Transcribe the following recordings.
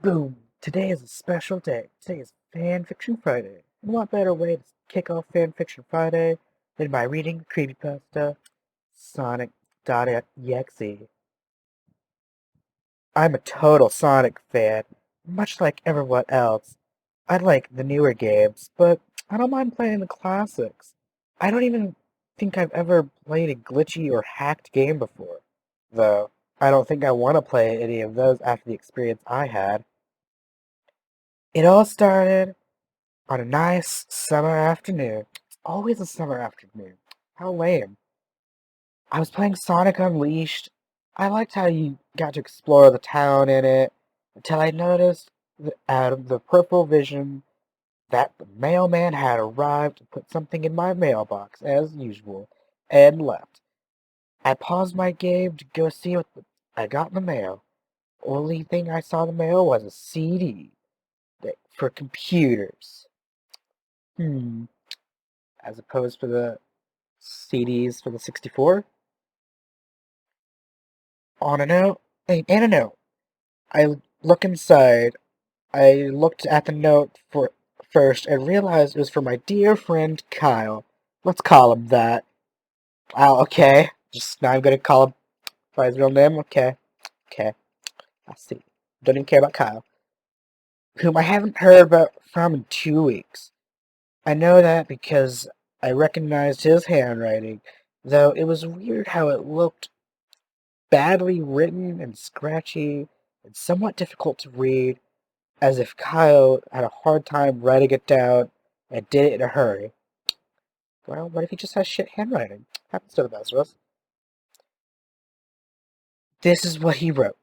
Boom! Today is a special day. Today is Fanfiction Friday. And what better way to kick off Fanfiction Friday than by reading the creepypasta Sonic.EXE. I'm a total Sonic fan, much like everyone else. I like the newer games, but I don't mind playing the classics. I don't even think I've ever played a glitchy or hacked game before, though I don't think I want to play any of those after the experience I had. It all started on a nice summer afternoon. It's always a summer afternoon. How lame. I was playing Sonic Unleashed. I liked how you got to explore the town in it until I noticed out of the peripheral vision that the mailman had arrived and put something in my mailbox, as usual, and left. I paused my game to go see what I got in the mail. Only thing I saw in the mail was a CD for computers. Hmm. As opposed to the CDs for the 64. On a note, and a note. I look inside. I looked at the note for first and realized it was for my dear friend Kyle. Let's call him that. Oh, okay. Just now I'm gonna call him by his real name. Okay. Okay. I see. Don't even care about Kyle, whom I haven't heard about from in 2 weeks. I know that because I recognized his handwriting, though it was weird how it looked badly written and scratchy and somewhat difficult to read, as if Kyle had a hard time writing it down and did it in a hurry. Well, what if he just has shit handwriting? Happens to the best of us. This is what he wrote.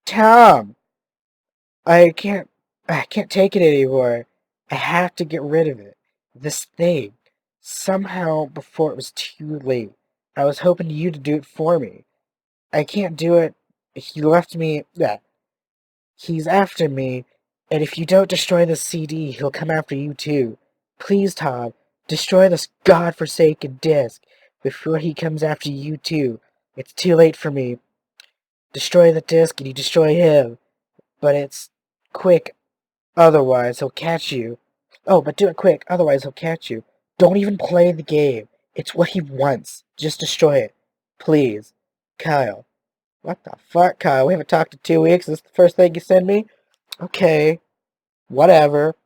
Tom, I can't, I can't take it anymore. I have to get rid of it. This thing. Somehow, before it was too late. I was hoping you to do it for me. I can't do it. He left me. He's after me, and if you don't destroy the CD, he'll come after you too. Please, Tom, destroy this godforsaken disc before he comes after you too. It's too late for me. Destroy the disc and you destroy him. But it's quick, otherwise he'll catch you. Oh, but do it quick, otherwise he'll catch you. Don't even play the game. It's what he wants. Just destroy it. Please. Kyle. What the fuck, Kyle? We haven't talked in 2 weeks. This is the first thing you send me? Okay. Whatever.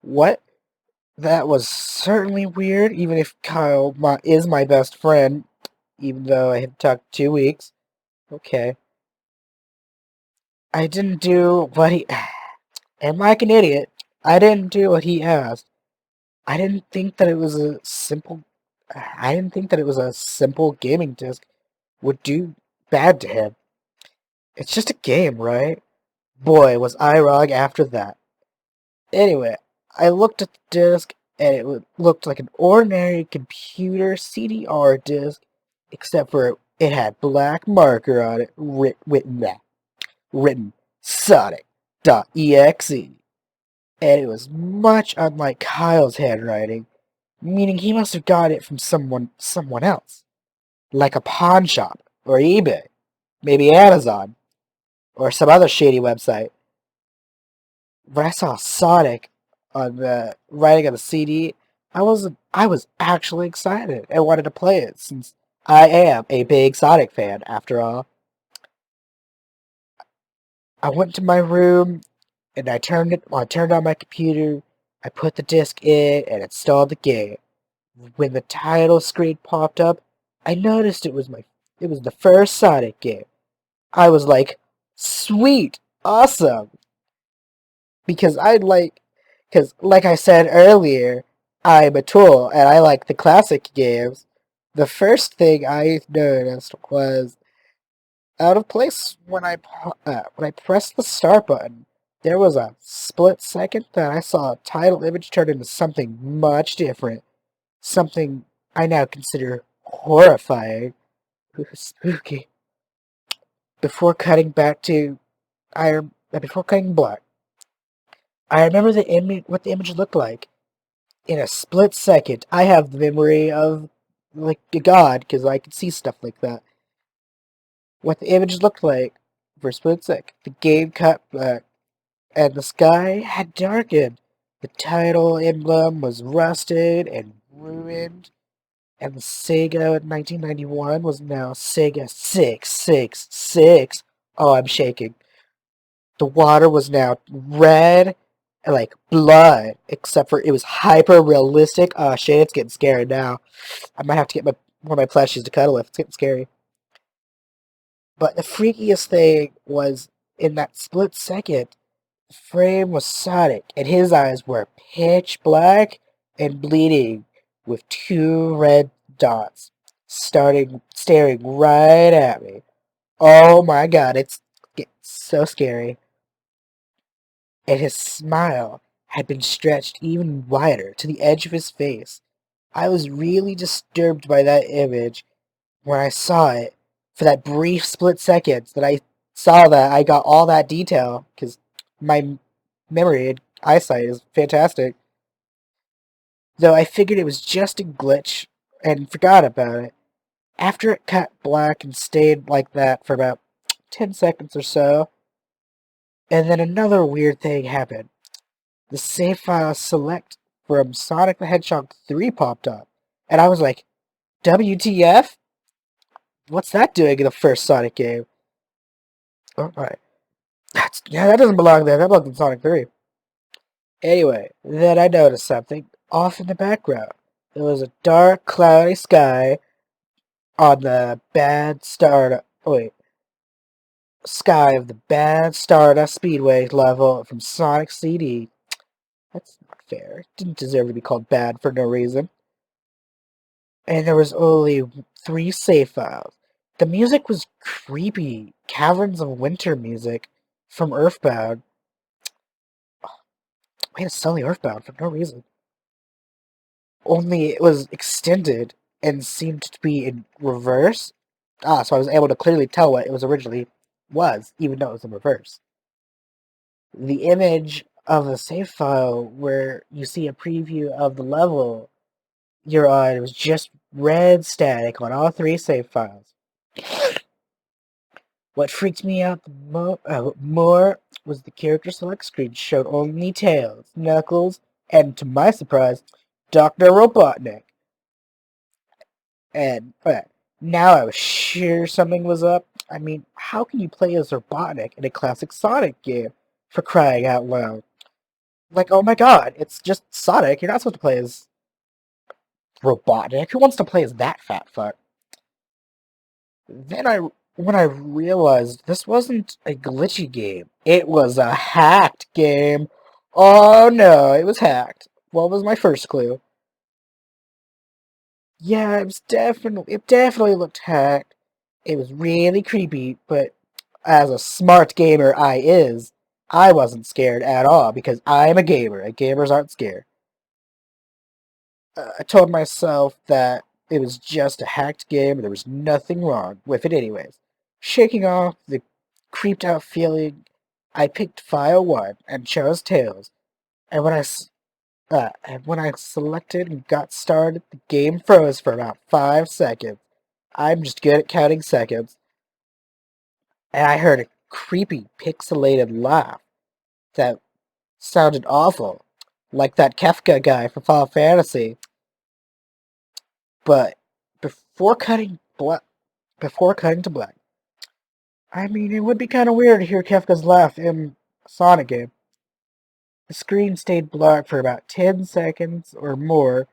What? That was certainly weird, even if Kyle is my best friend, even though I had talked 2 weeks. Okay. I didn't do what he... I'm like an idiot. I didn't do what he asked. I didn't think that it was a simple... I didn't think that it was a simple gaming disc would do bad to him. It's just a game, right? Boy, was I wrong after that. Anyway, I looked at the disc, and it looked like an ordinary computer CDR disc, except for it had black marker on it written Sonic.EXE, and it was much unlike Kyle's handwriting, meaning he must have got it from someone else, like a pawn shop or eBay, maybe Amazon or some other shady website. When I saw Sonic on the writing on the CD, I was actually excited and wanted to play it since I am a big Sonic fan after all. I went to my room and I turned on my computer, I put the disc in and installed the game. When the title screen popped up, I noticed it was the first Sonic game. I was like, "Sweet, awesome." because I like, because like I said earlier, I'm a tool and I like the classic games. The first thing I noticed was out of place when I pressed the start button. There was a split second that I saw a title image turn into something much different, something I now consider horrifying. Ooh, spooky. Before cutting back to before cutting black, I remember the image, what the image looked like. In a split second, I have the memory of like a god because I could see stuff like that. What the image looked like for a split second. The game cut back. and the sky had darkened. The title emblem was rusted and ruined, and the Sega 1991 was now Sega 666. Oh, I'm shaking. The water was now red, like blood, except for it was hyper realistic. Oh shit, it's getting scary now. I might have to get one of my plushies to cuddle with. It's getting scary. But the freakiest thing was in that split second, the frame was Sonic, and his eyes were pitch black and bleeding with two red dots staring right at me. Oh my god, it's so scary. And his smile had been stretched even wider to the edge of his face. I was really disturbed by that image when I saw it. For that brief split second that I saw that, I got all that detail because my memory and eyesight is fantastic. Though I figured it was just a glitch and forgot about it. After it cut black and stayed like that for about 10 seconds or so, and then another weird thing happened. The save file select from Sonic the Hedgehog 3 popped up, and I was like, WTF? What's that doing in the first Sonic game? Oh, alright. That doesn't belong there. That belongs in Sonic 3. Anyway, then I noticed something off in the background. There was a dark, cloudy sky on the bad Stardust. Wait, sky of the bad Stardust Speedway level from Sonic CD. That's not fair. It didn't deserve to be called bad for no reason. And there was only 3 save files. The music was creepy, Caverns of Winter music from Earthbound. Wait, it's suddenly Earthbound for no reason. Only it was extended and seemed to be in reverse. So I was able to clearly tell what it was originally was, even though it was in reverse. The image of the save file where you see a preview of the level you're on, it was just red static on all 3 save files. What freaked me out more was the character select screen showed only Tails, Knuckles, and to my surprise, Dr. Robotnik. And now I was sure something was up. I mean, how can you play as Robotnik in a classic Sonic game? For crying out loud. Like, oh my god, it's just Sonic. You're not supposed to play as Robotnik. Who wants to play as that fat fuck? Then when I realized this wasn't a glitchy game, it was a hacked game. Oh no, it was hacked. What was my first clue? Yeah, it definitely looked hacked. It was really creepy, but as a smart gamer I wasn't scared at all because I'm a gamer and gamers aren't scared. I told myself that it was just a hacked game and there was nothing wrong with it anyways. Shaking off the creeped out feeling, I picked file 1 and chose Tails. And when I selected and got started, the game froze for about 5 seconds. I'm just good at counting seconds. And I heard a creepy, pixelated laugh that sounded awful, like that Kefka guy from Final Fantasy. But before cutting before cutting to black, I mean, it would be kind of weird to hear Kefka's laugh in a Sonic game. The screen stayed black for about 10 seconds or more,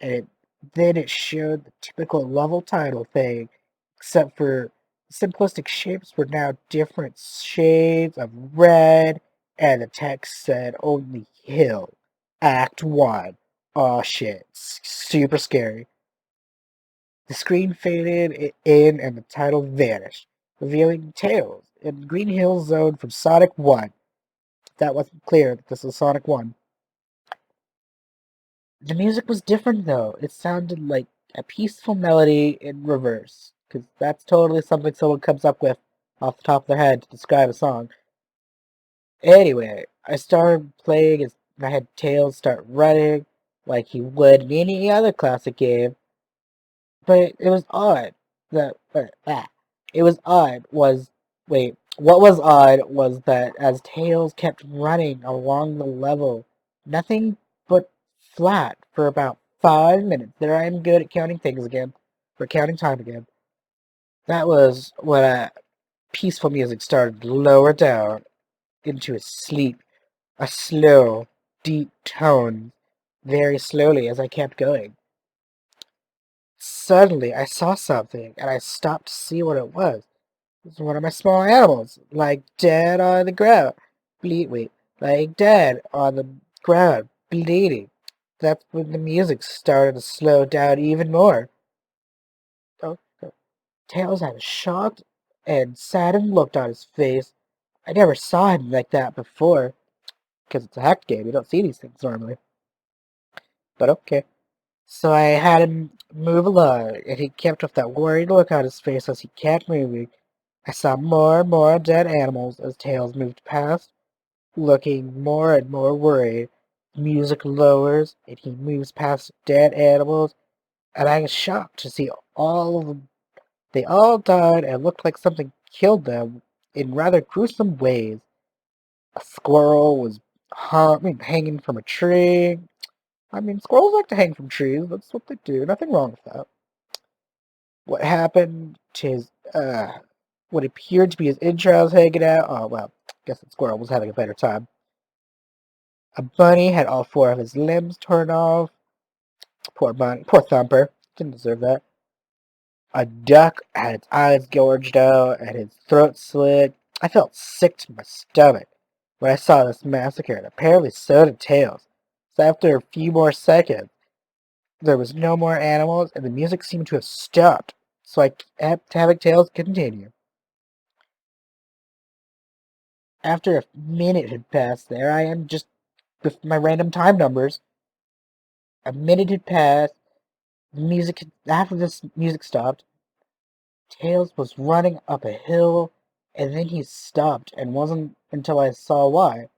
and then it showed the typical level title thing, except for simplistic shapes were now different shades of red, and the text said only Hill, Act 1. Oh shit, super scary. The screen faded in and the title vanished, revealing Tails in Green Hill Zone from Sonic 1. That wasn't clear that this was Sonic 1. The music was different though. It sounded like a peaceful melody in reverse, because that's totally something someone comes up with off the top of their head to describe a song. Anyway, I started playing as I had Tails start running like he would in any other classic game, but it was odd. The it was odd was Wait, what was odd was that as Tails kept running along the level, nothing but flat for about 5 minutes. There I am good at counting things again, or counting time again. That was when peaceful music started to lower down into a sleep, a slow, deep tone, very slowly as I kept going. Suddenly, I saw something, and I stopped to see what it was. It was one of my small animals, like dead on the ground. Wait, like dead on the ground, bleeding. That's when the music started to slow down even more. Oh, Tails had a shocked and saddened look on his face. I never saw him like that before, because it's a hacked game. You don't see these things normally. But okay. So I had him move along, and he kept with that worried look on his face as he kept moving. I saw more and more dead animals as Tails moved past, looking more and more worried. Music lowers, and he moves past dead animals, and I was shocked to see all of them. They all died and looked like something killed them in rather gruesome ways. A squirrel was hanging from a tree. I mean, squirrels like to hang from trees. That's what they do. Nothing wrong with that. What happened to what appeared to be his entrails hanging out? Oh, well, I guess the squirrel was having a better time. A bunny had all four of his limbs torn off. Poor bunny. Poor Thumper. Didn't deserve that. A duck had its eyes gouged out and its throat slit. I felt sick to my stomach when I saw this massacre, and apparently so did Tails. So after a few more seconds, there was no more animals, and the music seemed to have stopped. So I kept having Tails continue. After a minute had passed, there I am just with my random time numbers. A minute had passed. After this music stopped, Tails was running up a hill, and then he stopped, and wasn't until I saw why.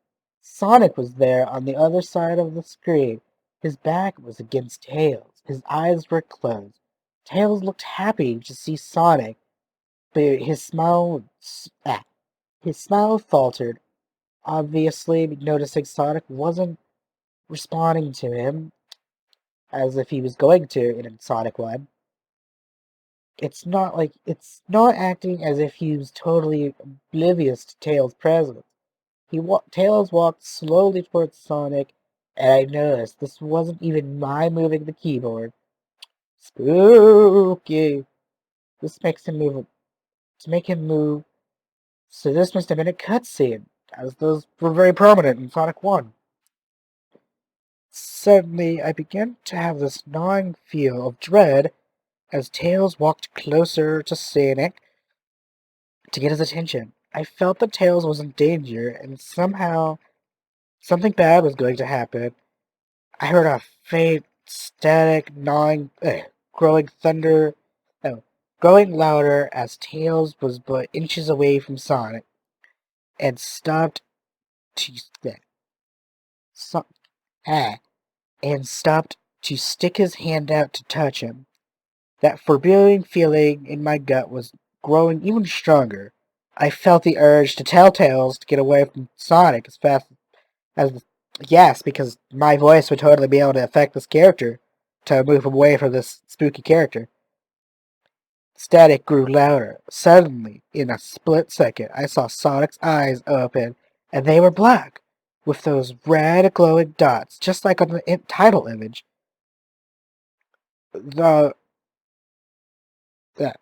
Sonic was there on the other side of the screen. His back was against Tails. His eyes were closed. Tails looked happy to see Sonic, but his smile faltered, obviously noticing Sonic wasn't responding to him as if he was going to in Sonic 1. It's not acting as if he was totally oblivious to Tails' presence. Tails walked slowly towards Sonic, and I noticed this wasn't even my moving the keyboard. Spooky. This makes him move. To make him move, so this must have been a cutscene, as those were very prominent in Sonic 1. Suddenly, I began to have this gnawing feel of dread as Tails walked closer to Sonic to get his attention. I felt that Tails was in danger, and somehow something bad was going to happen. I heard a faint, static, growing thunder, oh, growing louder as Tails was but inches away from Sonic, and stopped to so, ah, and stopped to stick his hand out to touch him. That forbidding feeling in my gut was growing even stronger. I felt the urge to tell Tails to get away from Sonic as fast as yes, because my voice would totally be able to affect this character to move away from this spooky character. Static grew louder. Suddenly, in a split second, I saw Sonic's eyes open, and they were black, with those red glowing dots, just like on the title image. The that,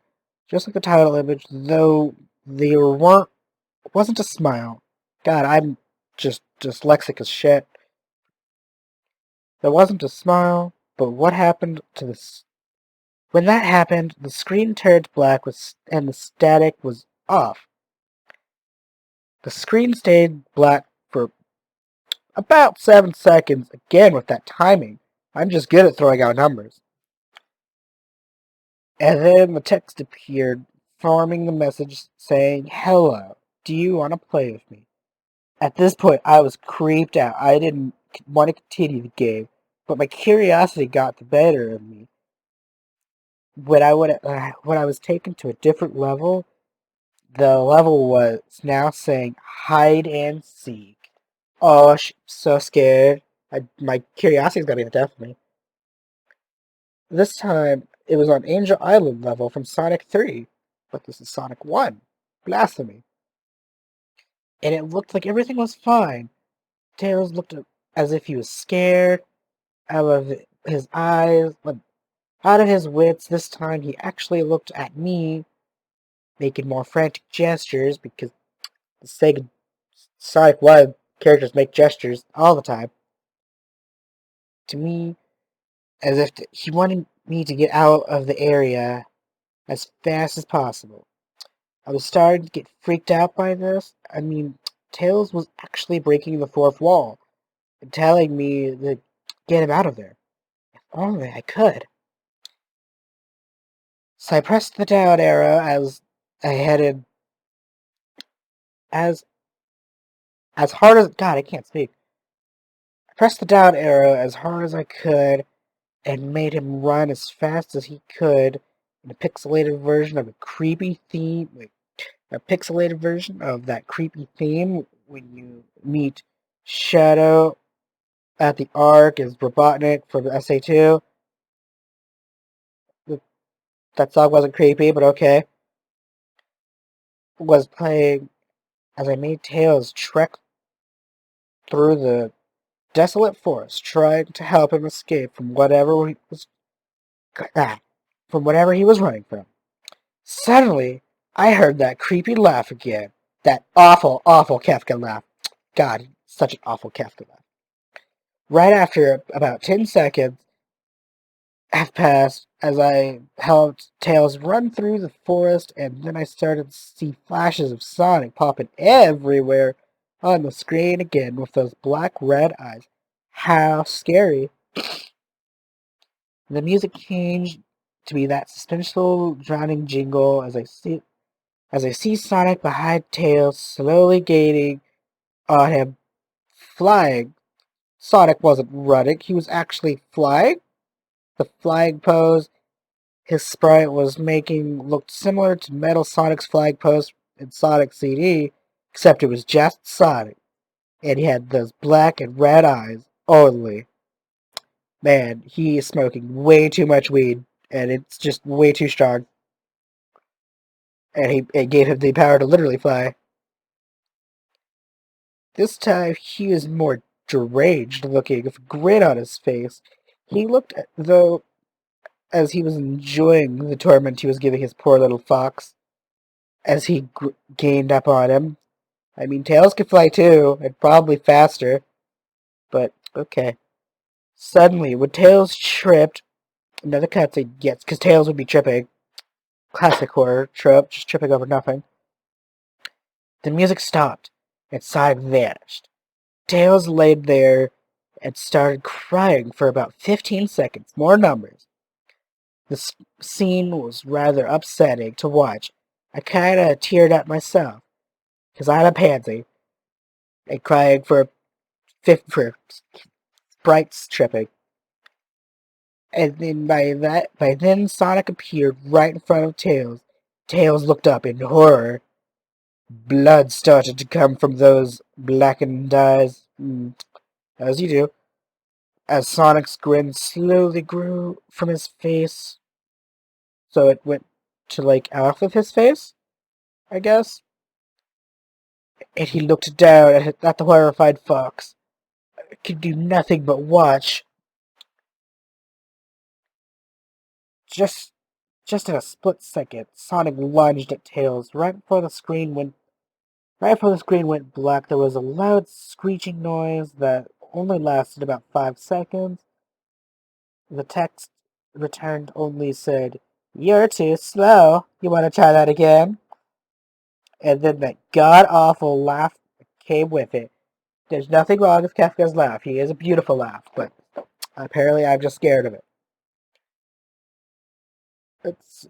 just like the title image, though there wasn't a smile. God, I'm just dyslexic as shit. There wasn't a smile, but what happened to this? When that happened, the screen turned black and the static was off. The screen stayed black for about 7 seconds, again with that timing. I'm just good at throwing out numbers. And then the text appeared, forming the message saying, "Hello, do you want to play with me?" At this point, I was creeped out. I didn't want to continue the game, but my curiosity got the better of me. When I was taken to a different level, The level was now saying hide and seek. Oh, so scared. My curiosity's gonna be the death of me. This time, it was on Angel Island level from Sonic 3, but this is Sonic 1. Blasphemy. And it looked like everything was fine. Tails looked as if he was scared, out of his eyes, but out of his wits. This time, he actually looked at me, making more frantic gestures because the Sega Sonic 1 characters make gestures all the time to me, as if he wanted me to get out of the area as fast as possible. I was starting to get freaked out by this. I mean, Tails was actually breaking the fourth wall and telling me to get him out of there. If only I could. So I pressed the down arrow as I headed as hard as God, I can't speak. I pressed the down arrow as hard as I could and made him run as fast as he could in a pixelated version of a creepy theme, like a pixelated version of that creepy theme when you meet Shadow at the Ark as Robotnik from SA2. That song wasn't creepy, but okay. Was playing as I made Tails trek through the desolate forest, trying to help him escape from whatever he was running from. Suddenly, I heard that creepy laugh again. That awful, awful Kafka laugh. God, such an awful Kafka laugh. Right after about 10 seconds have passed as I helped Tails run through the forest, and then I started to see flashes of Sonic popping everywhere on the screen again with those black red eyes. How scary. The music changed to be that suspenseful, drowning jingle as I see Sonic behind Tails, slowly gaining on him, flying. Sonic wasn't running, he was actually flying. The flying pose his sprite was making looked similar to Metal Sonic's flying pose in Sonic CD, except it was just Sonic, and he had those black and red eyes only. Man, he is smoking way too much weed, and it's just way too strong. And it gave him the power to literally fly. This time he was more deranged looking, with a grin on his face. He looked though as he was enjoying the torment he was giving his poor little fox as he gained up on him. I mean, Tails could fly too, and probably faster, but okay. Suddenly, when Tails tripped, another cutscene, yes, because Tails would be tripping. Classic horror trope, just tripping over nothing. The music stopped, and Sonic vanished. Tails laid there and started crying for about 15 seconds. More numbers. The scene was rather upsetting to watch. I kinda teared up myself, because I'm a pansy, and crying for sprites tripping. And then by then Sonic appeared right in front of Tails. Tails looked up in horror. Blood started to come from those blackened eyes, as you do, as Sonic's grin slowly grew from his face, so it went to like off of his face, I guess. And he looked down at the horrified fox. I could do nothing but watch. Just just in a split second, Sonic lunged at Tails right before the screen went black. There was a loud screeching noise that only lasted about 5 seconds. The text returned only said, "You're too slow. You want to try that again?" And then that god-awful laugh came with it. There's nothing wrong with Kafka's laugh. He is a beautiful laugh, but apparently I'm just scared of it. It's,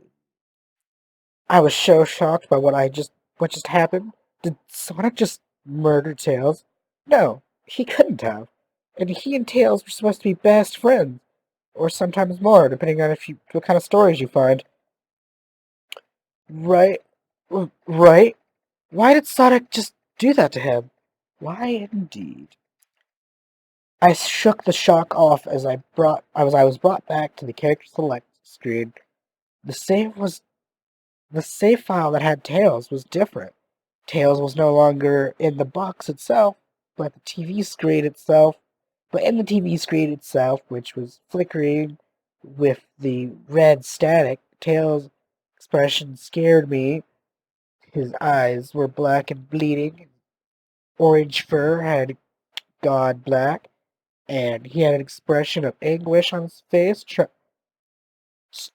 I was so shocked by what just happened. Did Sonic just murder Tails? No, he couldn't have. And he and Tails were supposed to be best friends, or sometimes more, depending on what kind of stories you find. Right, right. Why did Sonic just do that to him? Why indeed? I shook the shock off as I was brought back to the character select screen. The save was the save file that had Tails was different. Tails was no longer in the box itself, but the TV screen itself. But in the TV screen itself, which was flickering with the red static, Tails' expression scared me. His eyes were black and bleeding. Orange fur had gone black, and he had an expression of anguish on his face.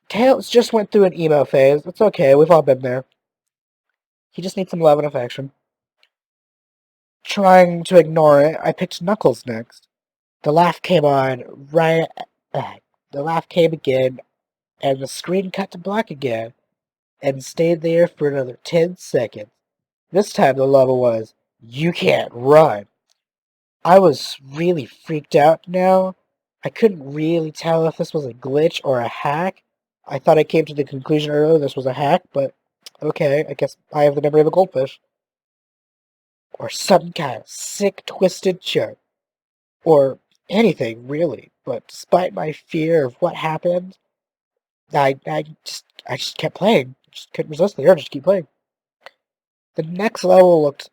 Tails just went through an emo phase. It's okay, we've all been there. He just needs some love and affection. Trying to ignore it, I picked Knuckles next. The laugh came on right. The laugh came again, and the screen cut to black again, and stayed there for another 10 seconds. This time the level was, "You can't run." I was really freaked out now. I couldn't really tell if this was a glitch or a hack. I thought I came to the conclusion earlier this was a hack, but okay, I guess I have the memory of a goldfish. Or some kind of sick, twisted joke. Or anything, really. But despite my fear of what happened, I just kept playing. Just couldn't resist the urge to keep playing. The next level looked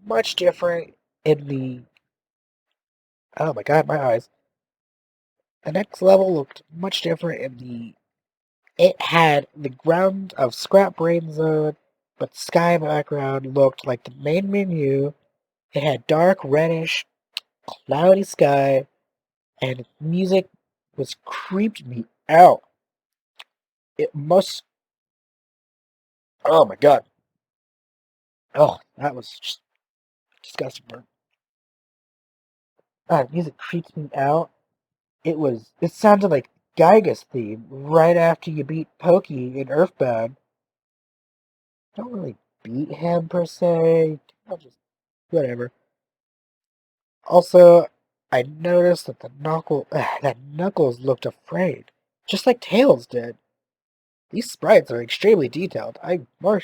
much different in the... Oh my god, my eyes. The next level looked much different in the... It had the ground of Scrap Brain Zone, but the sky background looked like the main menu. It had dark, reddish, cloudy sky, and music was creeped me out. It must... Oh my god. Oh, that was just disgusting. Music creeped me out. It sounded like Gyga's theme right after you beat Pokey in Earthbound. Don't really beat him per se. I'll just, whatever. Also, I noticed that that Knuckles looked afraid, just like Tails did. These sprites are extremely detailed. More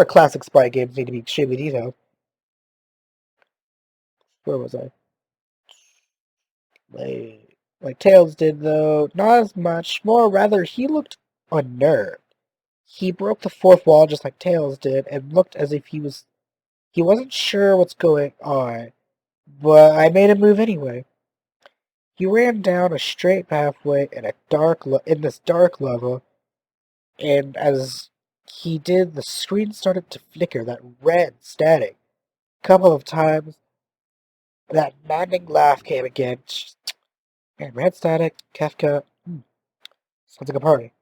classic sprite games need to be extremely detailed. Where was I? Like Tails did, though, not as much. More rather, he looked unnerved. He broke the fourth wall just like Tails did, and looked as if he wasn't sure what's going on. But I made him move anyway. He ran down a straight pathway in this dark level, and as he did, the screen started to flicker that red static. A couple of times, that maddening laugh came again. Man, red static, Kafka, sounds like a party.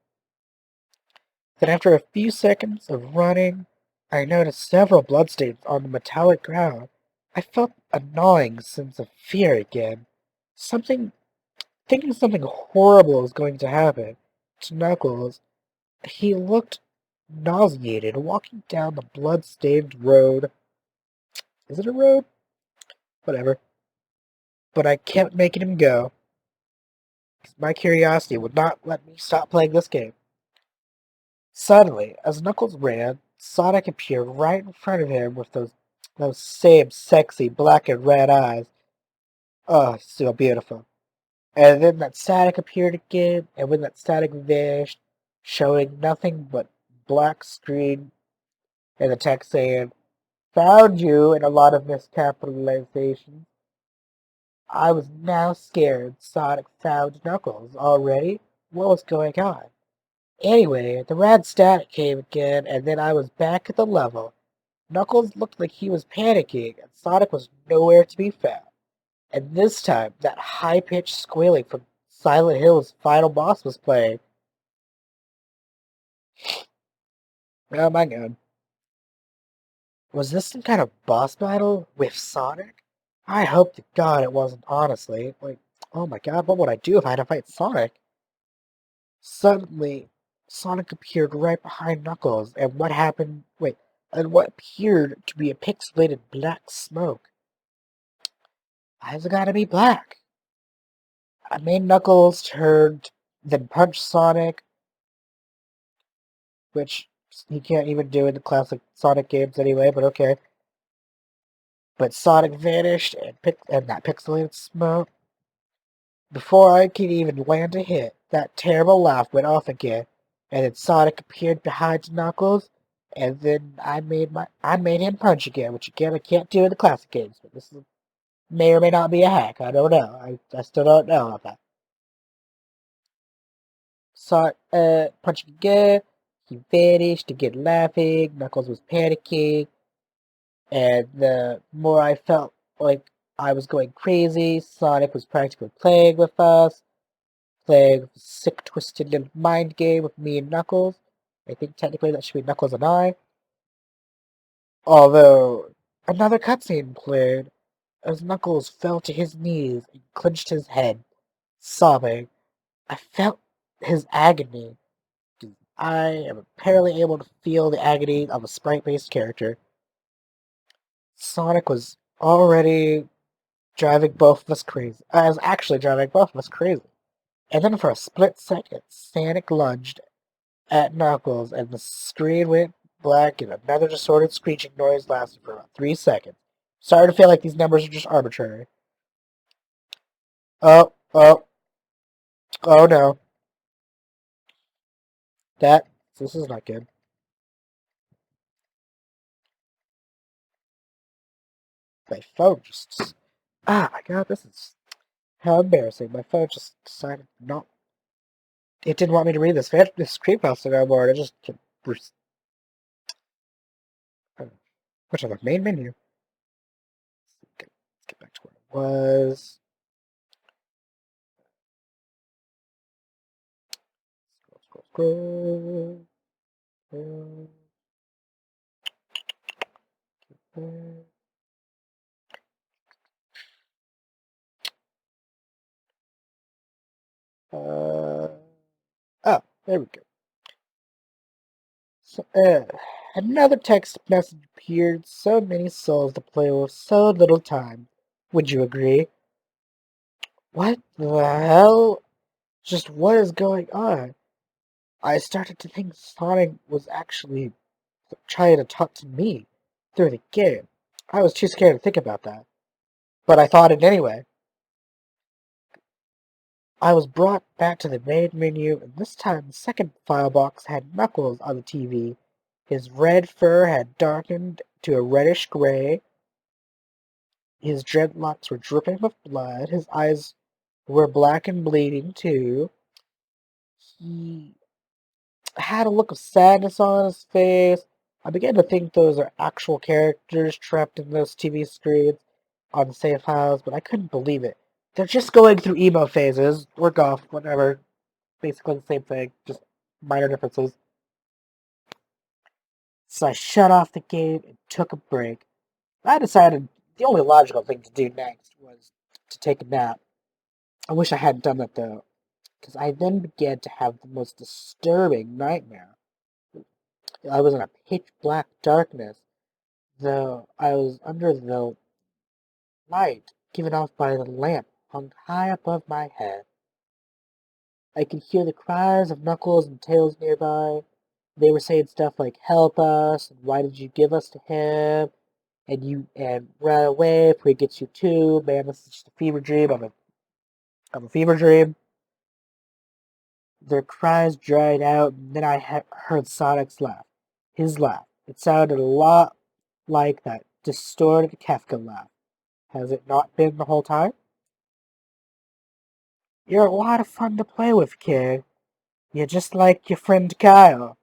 Then after a few seconds of running, I noticed several bloodstains on the metallic ground. I felt a gnawing sense of fear again. Something, thinking something horrible was going to happen to Knuckles. He looked nauseated, walking down the blood-stained road. Is it a road? Whatever. But I kept making him go. My curiosity would not let me stop playing this game. Suddenly, as Knuckles ran, Sonic appeared right in front of him with those same sexy black and red eyes. Oh, so beautiful. And then that static appeared again, and when that static vanished, showing nothing but black screen and the text saying, "Found you," and a lot of miscapitalizations. I was now scared Sonic found Knuckles already. What was going on? Anyway, the red static came again, and then I was back at the level. Knuckles looked like he was panicking, and Sonic was nowhere to be found. And this time, that high-pitched squealing from Silent Hill's final boss was playing. Oh my god. Was this some kind of boss battle with Sonic? I hope to God it wasn't, honestly. Like, oh my god, what would I do if I had to fight Sonic? Suddenly, Sonic appeared right behind Knuckles, and what happened? Wait, and what appeared to be a pixelated black smoke. Why's it gotta be black? I made Knuckles turn, then punch Sonic, which He can't even do it in the classic Sonic games anyway, but okay. But Sonic vanished and that pixelated smoke. Before I could even land a hit, that terrible laugh went off again, and then Sonic appeared behind Knuckles, and then I made him punch again, which again I can't do in the classic games, but may or may not be a hack. I don't know. I still don't know about that. Sonic punching again. He vanished again laughing. Knuckles was panicking, and the more I felt like I was going crazy, Sonic was practically playing with us. Playing a sick, twisted little mind game with me and Knuckles. I think technically that should be Knuckles and I. Although, another cutscene played as Knuckles fell to his knees and clenched his head, sobbing. I felt his agony. I am apparently able to feel the agony of a sprite-based character. Sonic was already driving both of us crazy. I was actually driving both of us crazy. And then for a split second, Sonic lunged at Knuckles, and the screen went black, and another distorted screeching noise lasted for about 3 seconds. Starting to feel like these numbers are just arbitrary. Oh, oh, oh no. This is not good. My phone just. Ah, my god, this is. How embarrassing. My phone just decided not. It didn't want me to read this creepypasta no more. It just. Which on the main menu. Let's get back to where it was. Scroll, scroll, scroll. Oh, there we go. So, another text message appeared. So many souls to play with, so little time. Would you agree? What the hell? Just what is going on? I started to think Sonic was actually trying to talk to me through the game. I was too scared to think about that, but I thought it anyway. I was brought back to the main menu, and this time the second file box had Knuckles on the TV. His red fur had darkened to a reddish gray. His dreadlocks were dripping with blood. His eyes were black and bleeding, too. He had a look of sadness on his face. I began to think those are actual characters trapped in those TV screens on the save files, but I couldn't believe it. They're just going through emo phases, or goth, whatever. Basically the same thing, just minor differences. So I shut off the game and took a break. I decided the only logical thing to do next was to take a nap. I wish I hadn't done that though, because I then began to have the most disturbing nightmare. I was in a pitch black darkness, though I was under the light given off by the lamp hung high above my head. I could hear the cries of Knuckles and Tails nearby. They were saying stuff like, "Help us," and "Why did you give us to him?" and "Run away before he gets you too." Man, this is just a fever dream of a fever dream. Their cries dried out, and then I heard Sonic's laugh. His laugh. It sounded a lot like that distorted Kafka laugh. Has it not been the whole time? You're a lot of fun to play with, kid. You're just like your friend Kyle.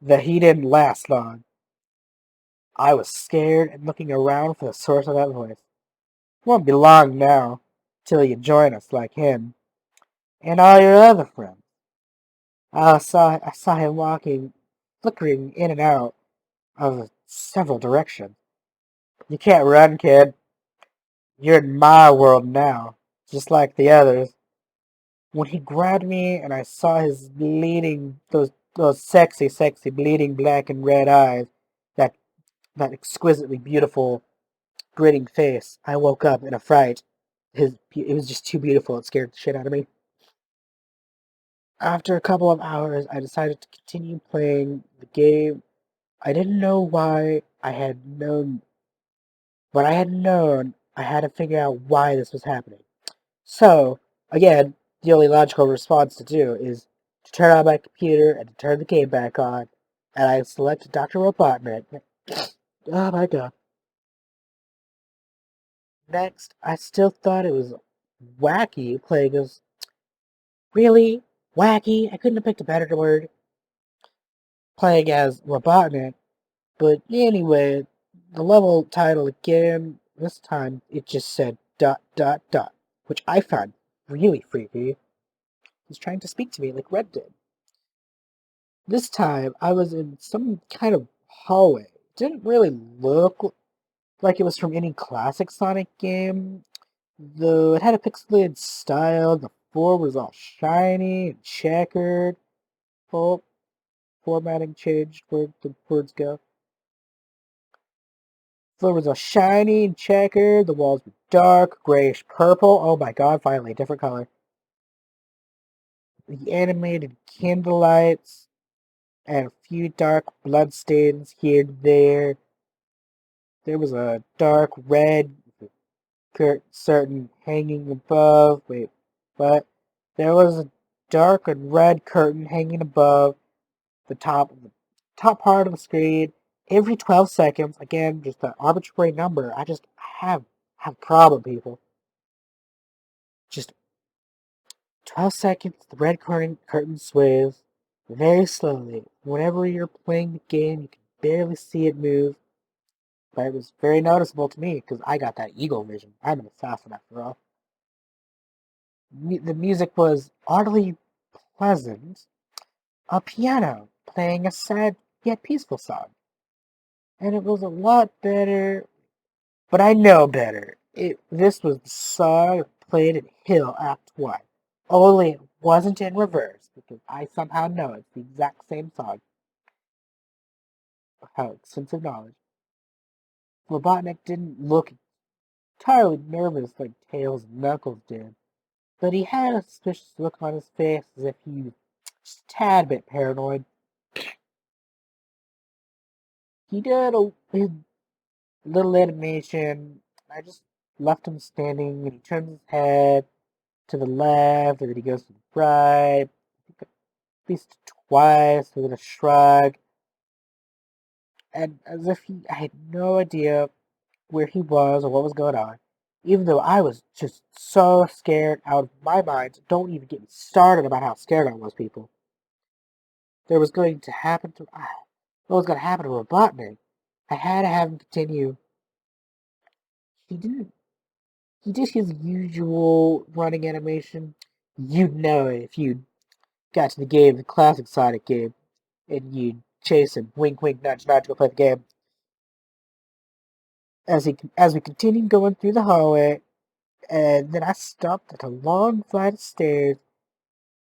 That he didn't last long. I was scared and looking around for the source of that voice. Won't be long now, till you join us like him. And all your other friends. I saw him walking, flickering in and out of several directions. You can't run, kid. You're in my world now, just like the others. When he grabbed me and I saw his bleeding, those sexy, sexy, bleeding black and red eyes, that that exquisitely beautiful, grinning face, I woke up in a fright. It was just too beautiful. It scared the shit out of me. After a couple of hours, I decided to continue playing the game. I didn't know why I had known, but I had known I had to figure out why this was happening. So, again, the only logical response to do is to turn on my computer and to turn the game back on, and I selected Dr. Robotnik. Oh my god. Next, I still thought it was wacky playing as. Really? Wacky? I couldn't have picked a better word. Playing as Robotnik. But anyway, the level title again, this time it just said dot dot dot, which I found really freaky. He's trying to speak to me like Red did. This time I was in some kind of hallway. It didn't really look like it was from any classic Sonic game, though it had a pixelated style. The floor was all shiny and checkered. Oh, formatting changed where the words go. Floor was all shiny and checkered. The walls were dark, grayish purple. Oh my god, finally, a different color. The animated candlelights and a few dark bloodstains here and there. There was a dark red curtain hanging above. Wait, what? There was a dark and red curtain hanging above the top part of the screen. Every 12 seconds, again, just an arbitrary number. I just have a problem, people. Just 12 seconds, the red curtain sways very slowly. Whenever you're playing the game, you can barely see it move. But it was very noticeable to me because I got that eagle vision. I'm an assassin after all. The music was oddly pleasant. A piano playing a sad yet peaceful song. And it was a lot better, but I know better. This was the song played in Hill Act 1. Only it wasn't in reverse, because I somehow know it's the exact same song. How extensive knowledge. Robotnik didn't look entirely nervous like Tails and Knuckles did, but he had a suspicious look on his face as if he was just a tad bit paranoid. He did his little animation. I just left him standing, and he turns his head to the left, and then he goes to the right, at least twice, with a shrug, and as if I had no idea where he was or what was going on, even though I was just so scared out of my mind. Don't even get me started about how scared I was, people. There was going to happen to what was going to happen to Robotnik. I had to have him continue. He didn't. He did his usual running animation. You'd know it if you got to the game, the classic Sonic game, and you'd chase him, wink, wink, nudge, nudge, go play the game. As we continued going through the hallway, and then I stopped at a long flight of stairs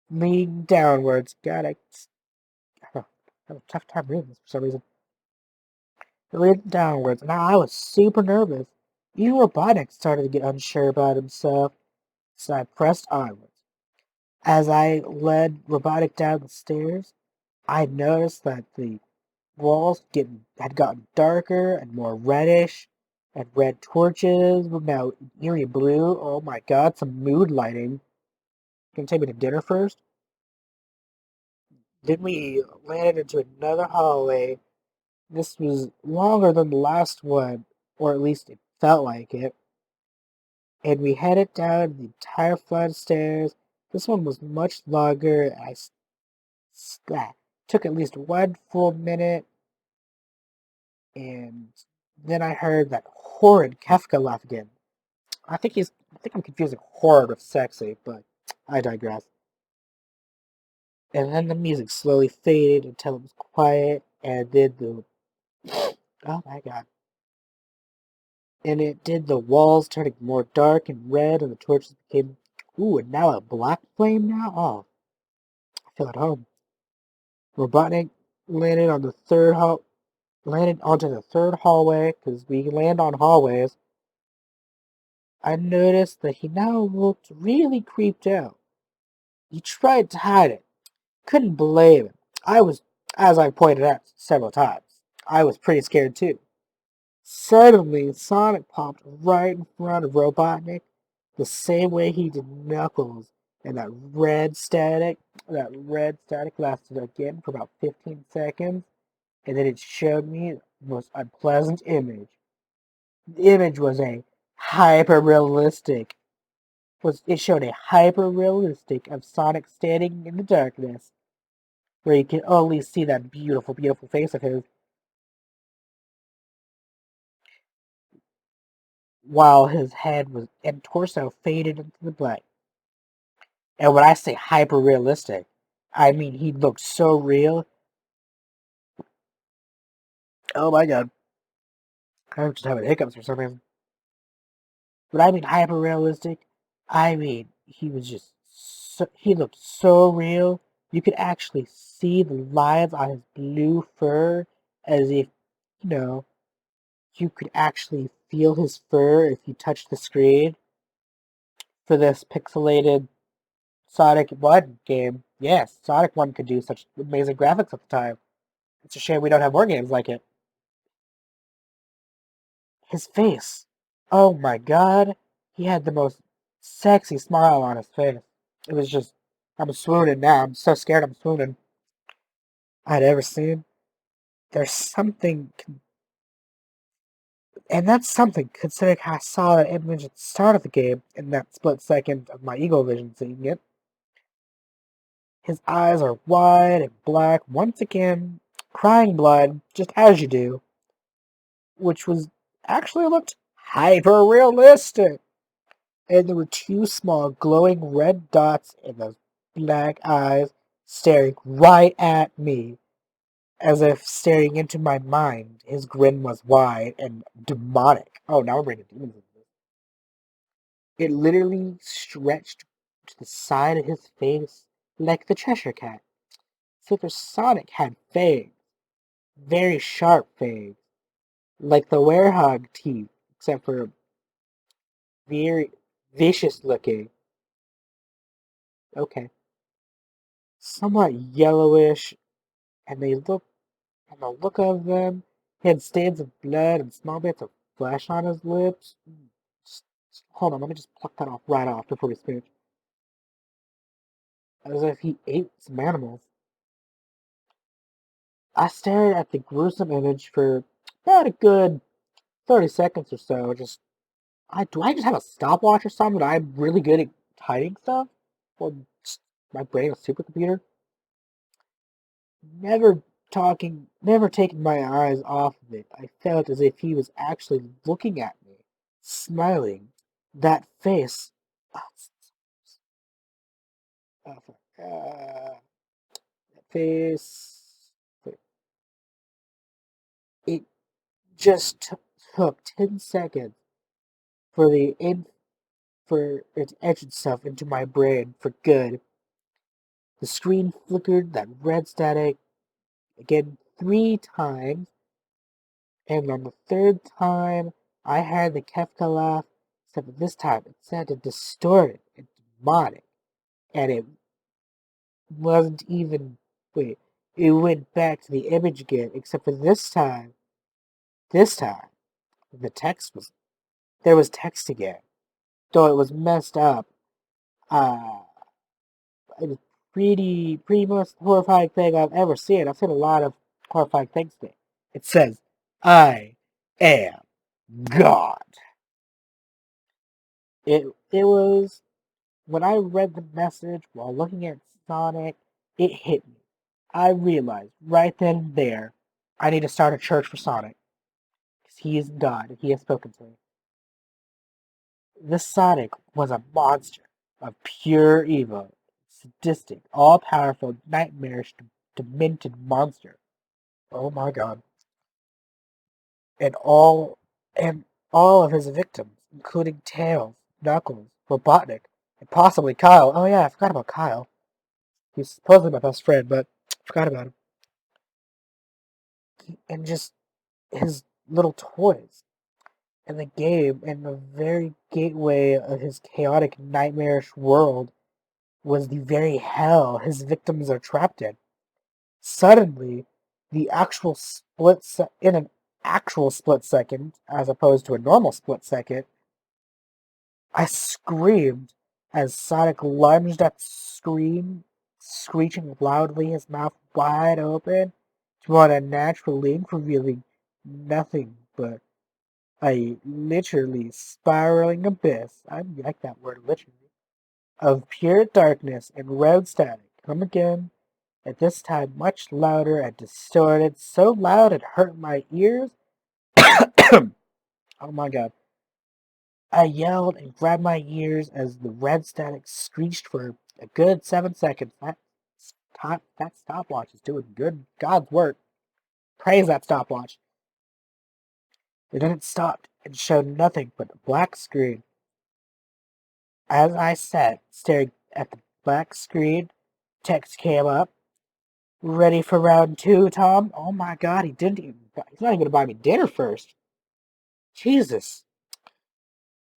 leading downwards. God, I have a tough time reading this for some reason. Leading downwards, and I was super nervous. Even Robotic started to get unsure about himself, so I pressed onwards. As I led Robotic down the stairs, I noticed that the walls had gotten darker and more reddish, and red torches were now eerie blue. Oh my god, some mood lighting. Gonna take me to dinner first? Then we landed into another hallway. This was longer than the last one, or at least it felt like it. And we headed down the entire flight of stairs. This one was much longer. Took at least one full minute, and then I heard that horrid Kefka laugh again. I think I'm confusing horrid with sexy, but I digress. And then the music slowly faded until it was quiet, and did the oh my god. And it did the walls turning more dark and red, and the torches became and now a black flame now? Oh, I feel at home. Robotnik landed on the landed onto the third hallway, because we land on hallways. I noticed that he now looked really creeped out. He tried to hide it, Couldn't blame him. As I pointed out several times, I was pretty scared too. Suddenly, Sonic popped right in front of Robotnik, the same way he did Knuckles, and that red static. That red static lasted again for about 15 seconds, and then it showed me the most unpleasant image. The image was a hyper realistic. It showed a hyper realistic of Sonic standing in the darkness, where you can only see that beautiful, beautiful face of his, while his head was and torso faded into the black. And when I say hyper realistic, I mean he looked so real. Oh my god, I'm just having hiccups for some reason. But I mean hyper realistic, I mean he was just he looked so real. You could actually see the lines on his blue fur, as if you know you could actually feel his fur if you touched the screen for this pixelated Sonic 1 game. Yes, Sonic 1 could do such amazing graphics at the time. It's a shame we don't have more games like it. His face. Oh my god. He had the most sexy smile on his face. It was just, I'm swooning now. I'm so scared I'm swooning. I'd ever seen. There's something, and that's something considering how I saw that image at the start of the game in that split second of my ego vision seeing it. His eyes are wide and black once again, crying blood, just as you do, which was actually looked hyper realistic. And there were two small glowing red dots in those black eyes staring right at me, as if staring into my mind. His grin was wide and demonic. Oh, now we're bringing demons into this. It literally stretched to the side of his face like the Cheshire Cat. Except Sonic had fangs, very sharp fangs, like the werehog teeth, except for very vicious looking. Okay. Somewhat yellowish, and and the look of them, he had stains of blood and small bits of flesh on his lips. Hold on, let me just pluck that off right off before we speak. As if he ate some animals. I stared at the gruesome image for about a good 30 seconds or so. Do I just have a stopwatch or something? I'm really good at hiding stuff? Or just my brain is a supercomputer? Never taking my eyes off of it. I felt as if he was actually looking at me, smiling. That face. Oh, that face. It just took 10 seconds for for it to etch itself into my brain for good. The screen flickered that red static again 3 times, and on the third time, I heard the Kefka laugh, except this time it sounded distorted and demonic, and it wasn't even. Wait, it went back to the image again, except for this time, the text was. There was text again, though it was messed up. Uh, it was pretty much the horrifying thing I've ever seen. I've seen a lot of horrifying things today. It says, I am God. It was when I read the message while looking at Sonic, it hit me. I realized right then and there I need to start a church for Sonic. Because he is God and he has spoken to me. This Sonic was a monster of pure evil, sadistic, all powerful, nightmarish, demented monster. Oh my god. And all of his victims, including Tails, Knuckles, Robotnik, and possibly Kyle. Oh yeah, I forgot about Kyle. He's supposedly my best friend, but I forgot about him. And just his little toys. And the game, and the very gateway of his chaotic, nightmarish world, was the very hell his victims are trapped in. Suddenly, in an actual split second, as opposed to a normal split second, I screamed as Sonic lunged at the screen, screeching loudly, his mouth wide open, to an unnatural length, revealing nothing but a literally spiraling abyss. I like that word, literally, of pure darkness and red static. Come again, at this time much louder and distorted, so loud it hurt my ears. Oh my god. I yelled and grabbed my ears as the red static screeched for a good 7 seconds. That stopwatch is doing good God's work. Praise that stopwatch. And then it stopped and showed nothing but a black screen. As I sat staring at the black screen, text came up. Ready for round two, Tom? Oh my god, he's not even gonna buy me dinner first. Jesus.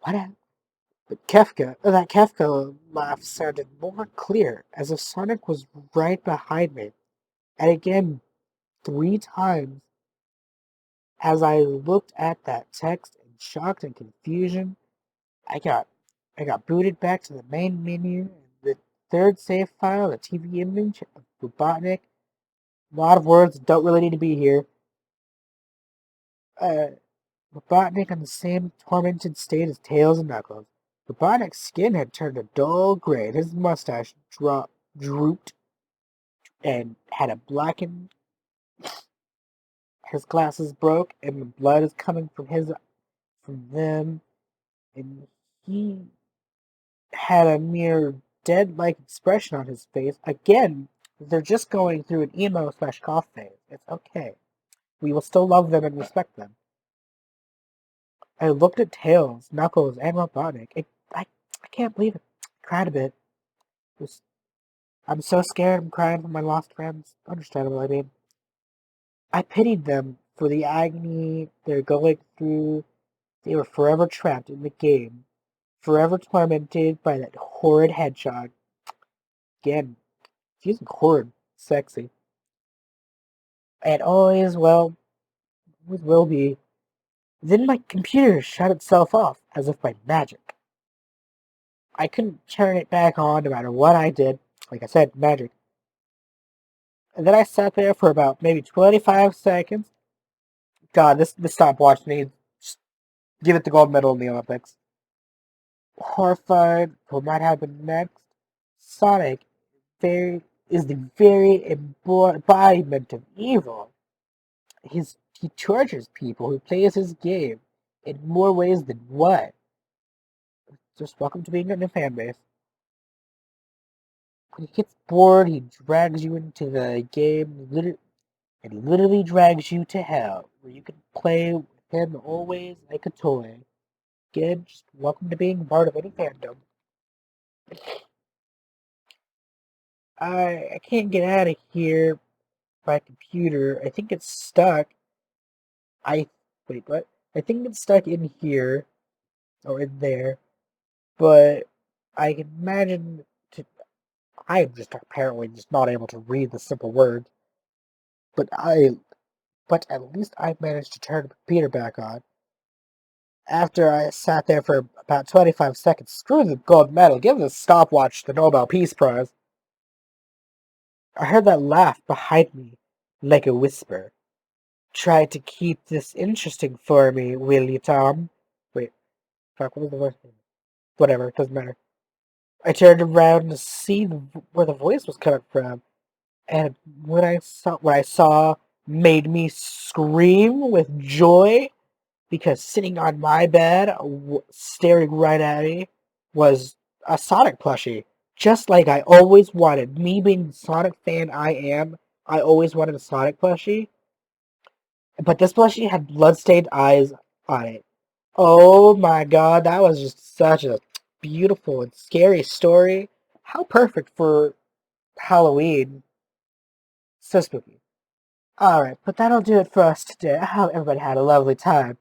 What? That Kefka laugh sounded more clear, as if Sonic was right behind me. And again, 3 times, as I looked at that text in shock and confusion, I got I got booted back to the main menu, and the third save file, the TV image of Robotnik. A lot of words that don't really need to be here. Robotnik in the same tormented state as Tails and Knuckles. Robotnik's skin had turned a dull gray, and his mustache drooped and had a blackened. His glasses broke, and the blood is coming from them, and he had a mere dead-like expression on his face. Again, they're just going through an emo/cough phase. It's okay. We will still love them and respect them. I looked at Tails, Knuckles, and Robotnik. I can't believe it. I cried a bit. I'm so scared. I'm crying for my lost friends. Understandable, I mean. I pitied them for the agony they're going through. They were forever trapped in the game, forever tormented by that horrid hedgehog. Again, using horrid, sexy. And always, well, always will be. Then my computer shut itself off, as if by magic. I couldn't turn it back on no matter what I did. Like I said, magic. And then I sat there for about maybe 25 seconds. God, this stopwatch needs. Just give it the gold medal in the Olympics. Horrified for what might happen next, Sonic is the very embodiment of evil. He tortures people who plays his game in more ways than one. Just welcome to being in a fan base. When he gets bored, he drags you into the game, and he literally drags you to hell, where you can play with him always like a toy. Again, just welcome to being part of any fandom. I can't get out of here. My computer. I think it's stuck. I wait, what? I think it's stuck in here or in there, but I can imagine. I am just apparently just not able to read the simple words. But but at least I managed to turn the computer back on. After I sat there for about 25 seconds, screw the gold medal, give the stopwatch the Nobel Peace Prize. I heard that laugh behind me, like a whisper. Try to keep this interesting for me, will you, Tom? Wait, fuck, what was the voice? Whatever, it doesn't matter. I turned around to see where the voice was coming from, and what I saw made me scream with joy because sitting on my bed, staring right at me, was a Sonic plushie, just like I always wanted. Me being the Sonic fan I am, I always wanted a Sonic plushie. But this plushie had bloodstained eyes on it. Oh my god, that was just such a beautiful and scary story. How perfect for Halloween. So spooky. Alright, but that'll do it for us today. I hope everybody had a lovely time.